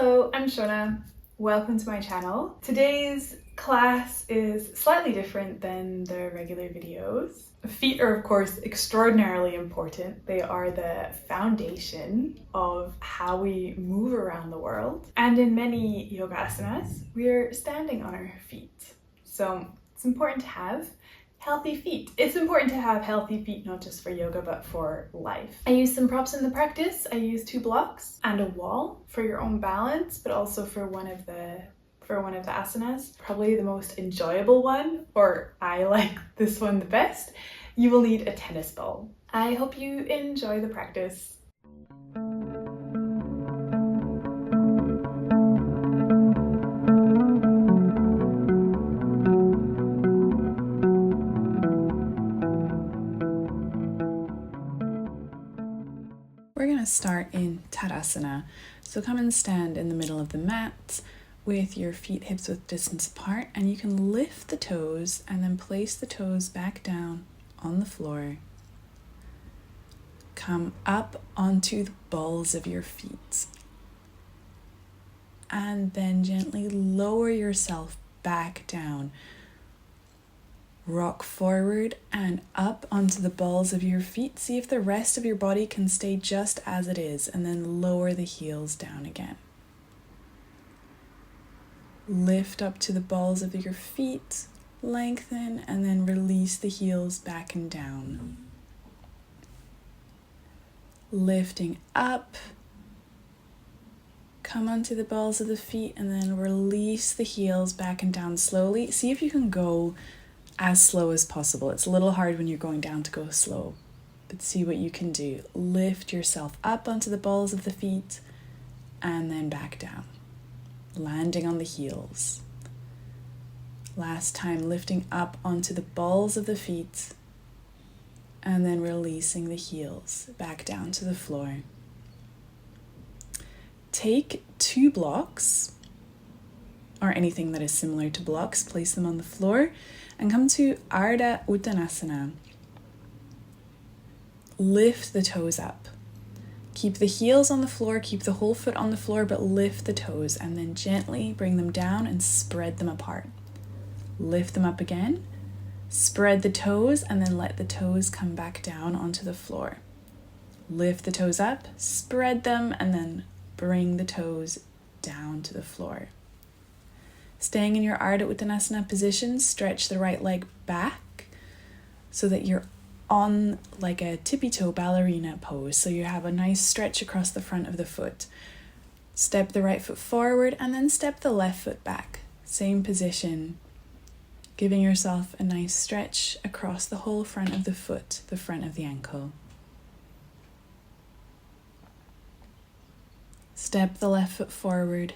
Hello, I'm Shona. Welcome to my channel. Today's class is slightly different than the regular videos. Feet are of course extraordinarily important. They are the foundation of how we move around the world. And in many yoga asanas, we're standing on our feet. So it's important to have healthy feet. It's important to have healthy feet, not just for yoga, but for life. I use some props in the practice. I use 2 blocks and a wall for your own balance, but also for one of the asanas. Probably the most enjoyable one, or I like this one the best. You will need a tennis ball. I hope you enjoy the practice. We're going to start in Tadasana. So come and stand in the middle of the mat with your feet hip-width distance apart, and you can lift the toes and then place the toes back down on the floor. Come up onto the balls of your feet. And then gently lower yourself back down. Rock forward and up onto the balls of your feet. See if the rest of your body can stay just as it is, and then lower the heels down again. Lift up to the balls of your feet, lengthen, and then release the heels back and down. Lifting up, come onto the balls of the feet, and then release the heels back and down slowly. See if you can go as slow as possible. It's a little hard when you're going down to go slow, but see what you can do. Lift yourself up onto the balls of the feet and then back down, landing on the heels. Last time, lifting up onto the balls of the feet and then releasing the heels back down to the floor. Take 2 blocks or anything that is similar to blocks, place them on the floor and come to Ardha Uttanasana. Lift the toes up. Keep the heels on the floor, keep the whole foot on the floor, but lift the toes and then gently bring them down and spread them apart. Lift them up again, spread the toes, and then let the toes come back down onto the floor. Lift the toes up, spread them, and then bring the toes down to the floor. Staying in your Ardha Uttanasana position, stretch the right leg back so that you're on like a tippy-toe ballerina pose. So you have a nice stretch across the front of the foot. Step the right foot forward and then step the left foot back. Same position, giving yourself a nice stretch across the whole front of the foot, the front of the ankle. Step the left foot forward.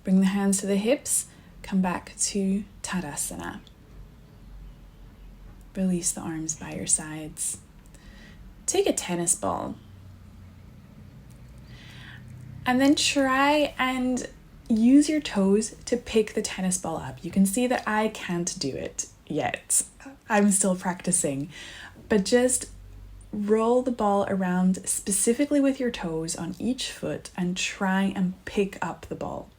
Bring the hands to the hips, come back to Tadasana. Release the arms by your sides. Take a tennis ball. And then try and use your toes to pick the tennis ball up. You can see that I can't do it yet. I'm still practicing. But just roll the ball around specifically with your toes on each foot and try and pick up the ball.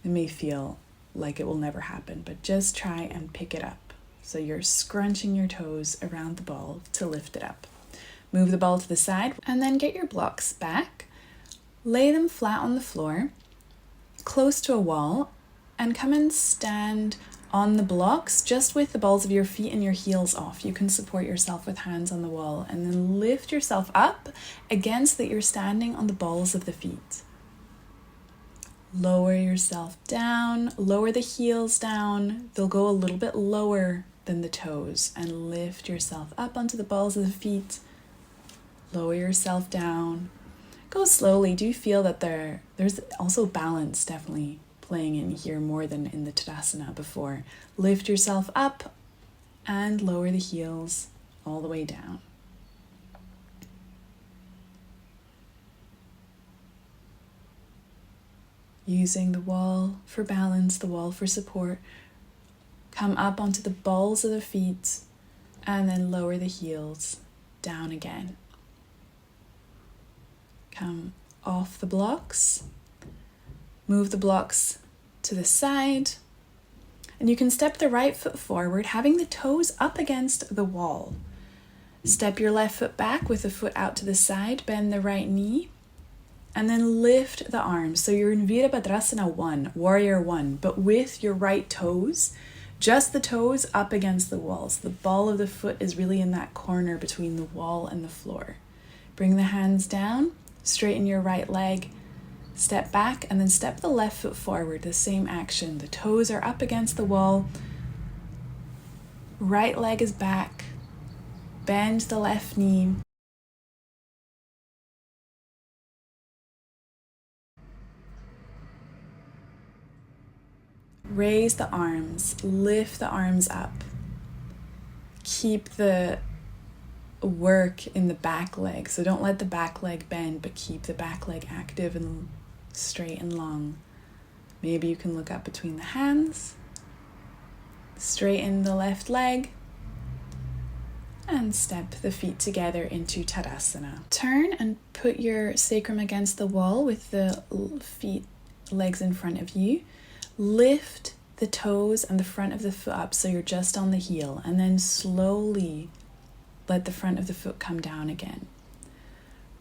It may feel like it will never happen, but just try and pick it up. So you're scrunching your toes around the ball to lift it up. Move the ball to the side and then get your blocks back. Lay them flat on the floor, close to a wall, and come and stand on the blocks just with the balls of your feet and your heels off. You can support yourself with hands on the wall and then lift yourself up again so that you're standing on the balls of the feet. Lower yourself down, lower the heels down. They'll go a little bit lower than the toes, and lift yourself up onto the balls of the feet. Lower yourself down. Go slowly. Do feel that there's also balance definitely playing in here more than in the Tadasana before. Lift yourself up and lower the heels all the way down. Using the wall for balance, the wall for support. Come up onto the balls of the feet and then lower the heels down again. Come off the blocks. Move the blocks to the side. And you can step the right foot forward, having the toes up against the wall. Step your left foot back with the foot out to the side, bend the right knee, and then lift the arms. So you're in Virabhadrasana 1, Warrior 1, but with your right toes, just the toes up against the walls. The ball of the foot is really in that corner between the wall and the floor. Bring the hands down, straighten your right leg, step back, and then step the left foot forward, the same action. The toes are up against the wall, right leg is back, bend the left knee. Raise the arms, lift the arms up. Keep the work in the back leg. So don't let the back leg bend, but keep the back leg active and straight and long. Maybe you can look up between the hands. Straighten the left leg. And step the feet together into Tadasana. Turn and put your sacrum against the wall with the legs in front of you. Lift the toes and the front of the foot up so you're just on the heel, and then slowly let the front of the foot come down again.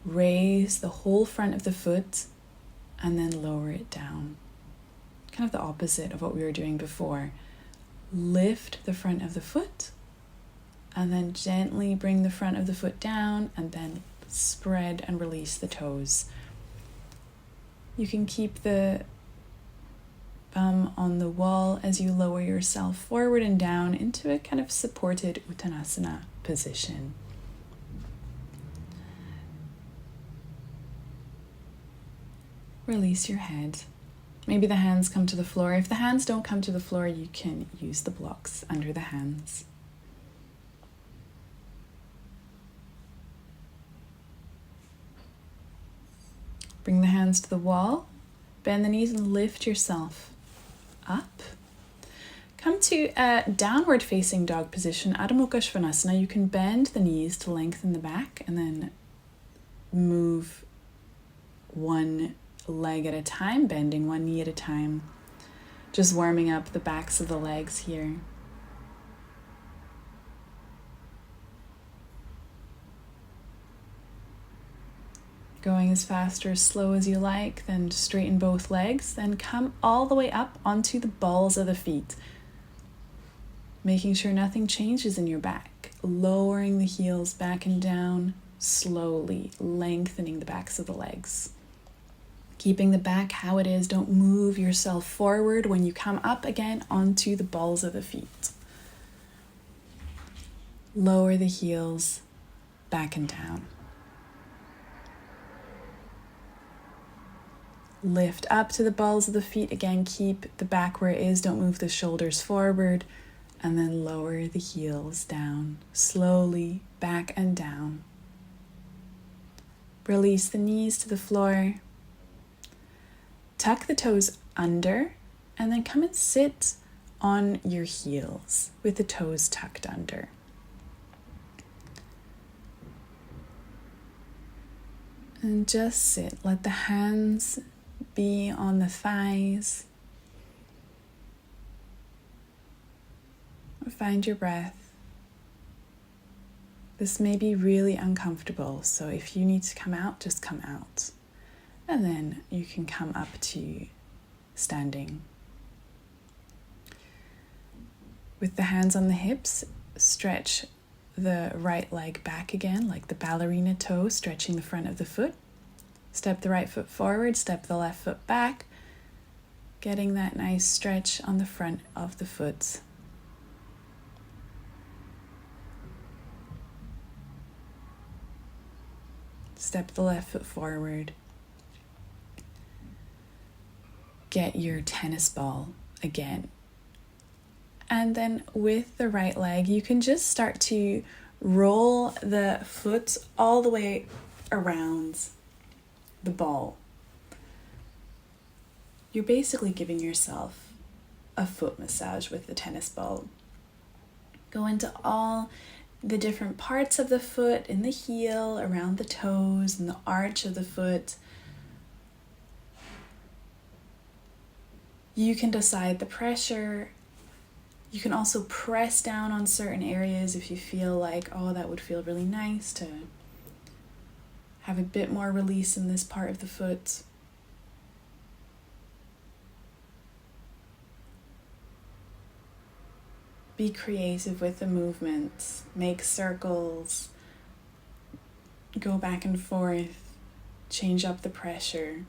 Raise the whole front of the foot and then lower it down. Kind of the opposite of what we were doing before. Lift the front of the foot and then gently bring the front of the foot down and then spread and release the toes. You can keep the bum on the wall as you lower yourself forward and down into a kind of supported Uttanasana position. Release your head. Maybe the hands come to the floor. If the hands don't come to the floor, you can use the blocks under the hands. Bring the hands to the wall. Bend the knees and lift yourself up. Come to a downward facing dog position, Adho Mukha Svanasana. You can bend the knees to lengthen the back and then move one leg at a time, bending one knee at a time. Just warming up the backs of the legs here. Going as fast or as slow as you like, then straighten both legs, then come all the way up onto the balls of the feet. Making sure nothing changes in your back. Lowering the heels back and down, slowly lengthening the backs of the legs. Keeping the back how it is, don't move yourself forward when you come up again onto the balls of the feet. Lower the heels back and down. Lift up to the balls of the feet. Again, keep the back where it is. Don't move the shoulders forward. And then lower the heels down. Slowly back and down. Release the knees to the floor. Tuck the toes under. And then come and sit on your heels with the toes tucked under. And just sit. Let the hands be on the thighs. Find your breath. This may be really uncomfortable, so if you need to come out, just come out. And then you can come up to standing. With the hands on the hips, stretch the right leg back again, like the ballerina toe, stretching the front of the foot. Step the right foot forward, step the left foot back, getting that nice stretch on the front of the foot. Step the left foot forward. Get your tennis ball again. And then with the right leg, you can just start to roll the foot all the way around the ball. You're basically giving yourself a foot massage with the tennis ball. Go into all the different parts of the foot, in the heel, around the toes, and the arch of the foot. You can decide the pressure. You can also press down on certain areas if you feel like, oh, that would feel really nice to have a bit more release in this part of the foot. Be creative with the movements. Make circles. Go back and forth. Change up the pressure.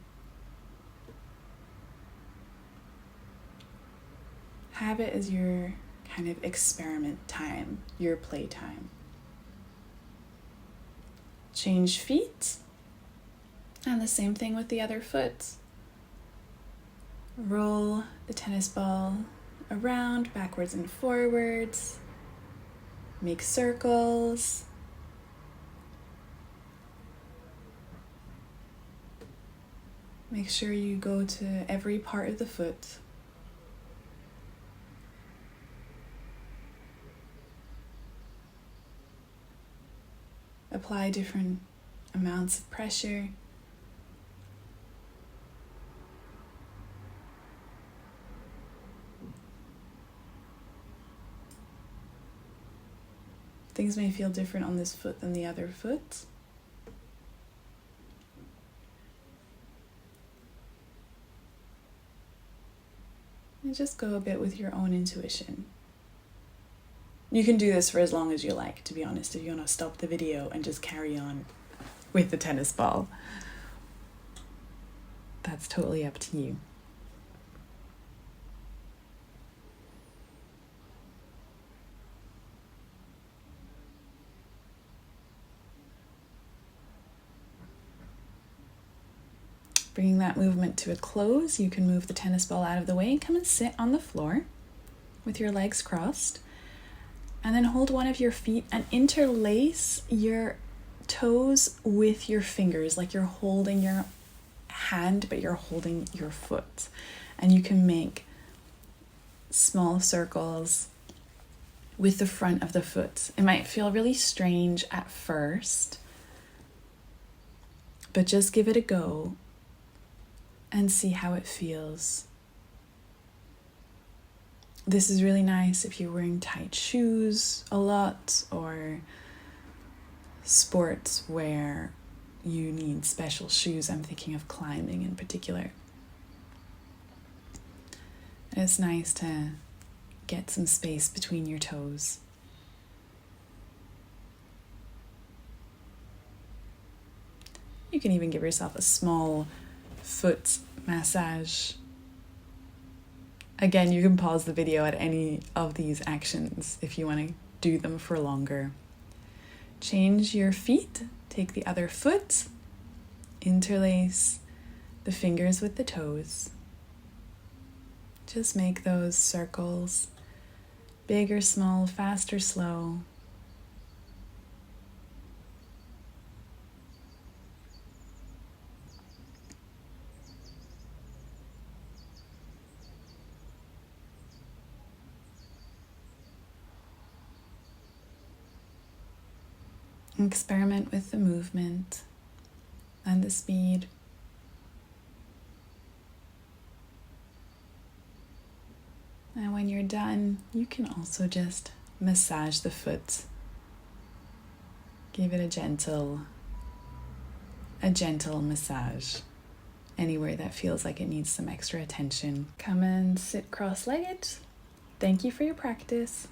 Have it as your kind of experiment time, your play time. Change feet. And the same thing with the other foot. Roll the tennis ball around, backwards and forwards. Make circles. Make sure you go to every part of the foot. Apply different amounts of pressure. Things may feel different on this foot than the other foot. And just go a bit with your own intuition. You can do this for as long as you like, to be honest, if you want to stop the video and just carry on with the tennis ball. That's totally up to you. Bringing that movement to a close, you can move the tennis ball out of the way and come and sit on the floor with your legs crossed. And then hold one of your feet and interlace your toes with your fingers, like you're holding your hand, but you're holding your foot. And you can make small circles with the front of the foot. It might feel really strange at first, but just give it a go and see how it feels. This is really nice if you're wearing tight shoes a lot or sports where you need special shoes. I'm thinking of climbing in particular. It's nice to get some space between your toes. You can even give yourself a small foot massage. Again, you can pause the video at any of these actions if you want to do them for longer. Change your feet, take the other foot, interlace the fingers with the toes. Just make those circles, big or small, fast or slow. Experiment with the movement and the speed. And when you're done, you can also just massage the foot. Give it a gentle massage anywhere that feels like it needs some extra attention. Come and sit cross-legged. Thank you for your practice.